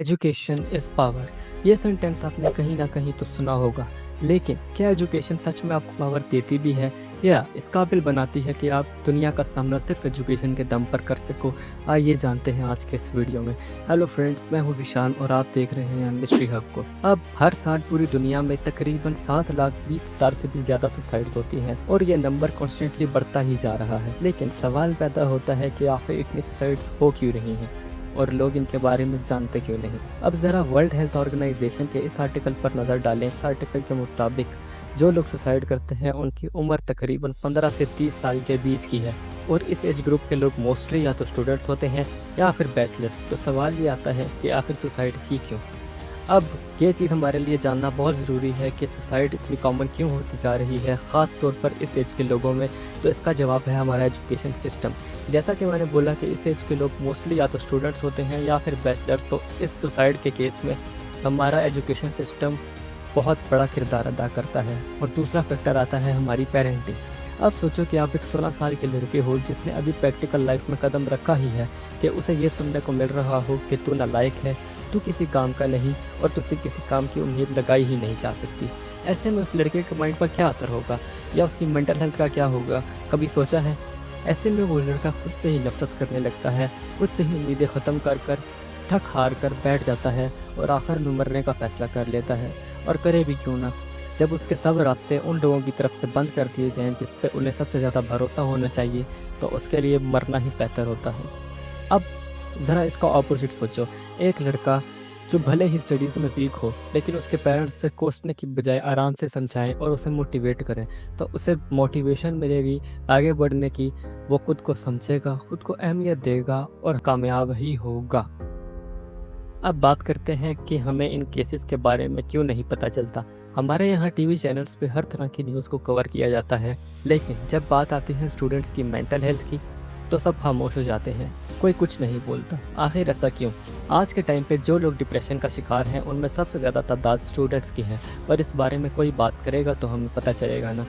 Education is power. ये sentence आपने कहीं ना कहीं तो सुना होगा, लेकिन क्या एजुकेशन सच में आपको पावर देती भी है या इस काबिल बनाती है कि आप दुनिया का सामना सिर्फ एजुकेशन के दम पर कर सको? आइए जानते हैं आज के इस वीडियो में। हेलो फ्रेंड्स, मैं हूं ज़ीशान और आप देख रहे हैं मिस्ट्री हब को। अब हर साल पूरी दुनिया में तकरीबन 7,20,000 से भी ज़्यादा सुसाइड्स होती हैं और ये नंबर कॉन्स्टेंटली बढ़ता ही जा रहा है। लेकिन सवाल पैदा होता है कि आखिर इतनी सुसाइड्स हो क्यों रही हैं और लोग इनके बारे में जानते क्यों नहीं। अब ज़रा वर्ल्ड हेल्थ ऑर्गेनाइजेशन के इस आर्टिकल पर नज़र डालें। इस आर्टिकल के मुताबिक जो लोग सुसाइड करते हैं उनकी उम्र तकरीबन 15 से 30 साल के बीच की है और इस एज ग्रुप के लोग मोस्टली या तो स्टूडेंट्स होते हैं या फिर बैचलर्स। तो सवाल ये आता है कि आखिर सुसाइड ही क्यों? अब ये चीज़ हमारे लिए जानना बहुत ज़रूरी है कि सुसाइड इतनी कॉमन क्यों होती जा रही है, ख़ास तौर पर इस एज के लोगों में। तो इसका जवाब है हमारा एजुकेशन सिस्टम। जैसा कि मैंने बोला कि इस एज के लोग मोस्टली या तो स्टूडेंट्स होते हैं या फिर बैचलर्स। तो इस सुसाइड के केस में हमारा एजुकेशन सिस्टम बहुत बड़ा किरदार अदा करता है। और दूसरा फैक्टर आता है हमारी पेरेंटिंग। अब सोचो कि आप एक 16 साल के लड़के हो जिसने अभी प्रैक्टिकल लाइफ में कदम रखा ही है कि उसे ये सुनने को मिल रहा हो कि तू नालायक है, तू किसी काम का नहीं और तुझसे किसी काम की उम्मीद लगाई ही नहीं जा सकती। ऐसे में उस लड़के के माइंड पर क्या असर होगा या उसकी मेंटल हेल्थ का क्या होगा, कभी सोचा है? ऐसे में वो लड़का खुद से ही नफरत करने लगता है, खुद से ही उम्मीदें ख़त्म कर कर थक हार कर बैठ जाता है और आखिर में मरने का फ़ैसला कर लेता है। और करे भी क्यों ना, जब उसके सब रास्ते उन लोगों की तरफ से बंद कर दिए गए हैं जिस पे उन्हें सबसे ज़्यादा भरोसा होना चाहिए, तो उसके लिए मरना ही बेहतर होता है। अब ज़रा इसका ऑपोजिट सोचो। एक लड़का जो भले ही स्टडीज़ में वीक हो लेकिन उसके पेरेंट्स से कोसने की बजाय आराम से समझाएं और उसे मोटिवेट करें, तो उसे मोटिवेशन मिलेगी आगे बढ़ने की। वो खुद को समझेगा, खुद को अहमियत देगा और कामयाब ही होगा। अब बात करते हैं कि हमें इन केसेस के बारे में क्यों नहीं पता चलता। हमारे यहाँ टीवी चैनल्स पे हर तरह की न्यूज़ को कवर किया जाता है, लेकिन जब बात आती है स्टूडेंट्स की मेंटल हेल्थ की तो सब खामोश हो जाते हैं, कोई कुछ नहीं बोलता। आखिर ऐसा क्यों? आज के टाइम पे जो लोग डिप्रेशन का शिकार हैं उनमें सबसे ज़्यादा तादाद स्टूडेंट्स की है, पर इस बारे में कोई बात करेगा तो हमें पता चलेगा ना।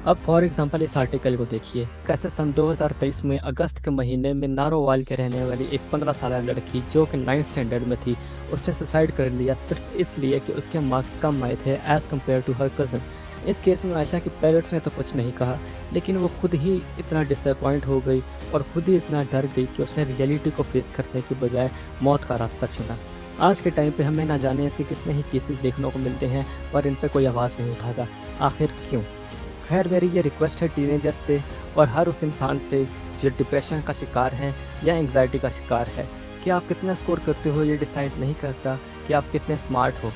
अब फॉर एग्जांपल इस आर्टिकल को देखिए, कैसे सन 2023 में अगस्त के महीने में नारोवाल के रहने वाली एक 15 साल लड़की जो कि 9th स्टैंडर्ड में थी, उसने सुसाइड कर लिया सिर्फ इसलिए कि उसके मार्क्स कम आए थे as compared to her cousin. इस केस में आयशा के पेरेंट्स ने तो कुछ नहीं कहा, लेकिन वो खुद ही इतना डिसअपॉइंट हो गई और खुद ही इतना डर गई कि उसने रियलिटी को फेस करने के बजाय मौत का रास्ता चुना। आज के टाइम पे हमें ना जाने ऐसे कितने ही केसेस देखने को मिलते हैं पर इन पे कोई आवाज़ नहीं उठाता। आखिर क्यों? खैर, मेरी ये रिक्वेस्ट है टीनेजर्स से और हर उस इंसान से जो डिप्रेशन का शिकार है या एंग्जाइटी का शिकार है कि आप कितना स्कोर करते हो ये डिसाइड नहीं करता कि आप कितने स्मार्ट हो,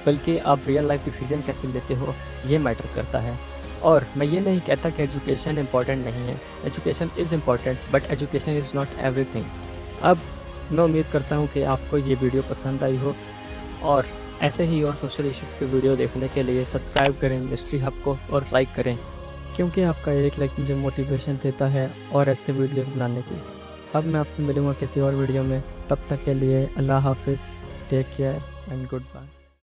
बल्कि आप रियल लाइफ डिसीजन कैसे लेते हो ये मैटर करता है। और मैं ये नहीं कहता कि एजुकेशन इम्पॉर्टेंट नहीं है, education is important but education is not everything. अब मैं उम्मीद करता हूँ कि आपको ये वीडियो पसंद आई हो और ऐसे ही और सोशल इश्यूज़ पे वीडियो देखने के लिए सब्सक्राइब करें मिस्ट्री हब को और लाइक करें, क्योंकि आपका एक लाइक मुझे मोटिवेशन देता है और ऐसे वीडियोस बनाने की। अब मैं आपसे मिलूँगा किसी और वीडियो में, तब तक के लिए अल्लाह हाफिज़, take care and good bye.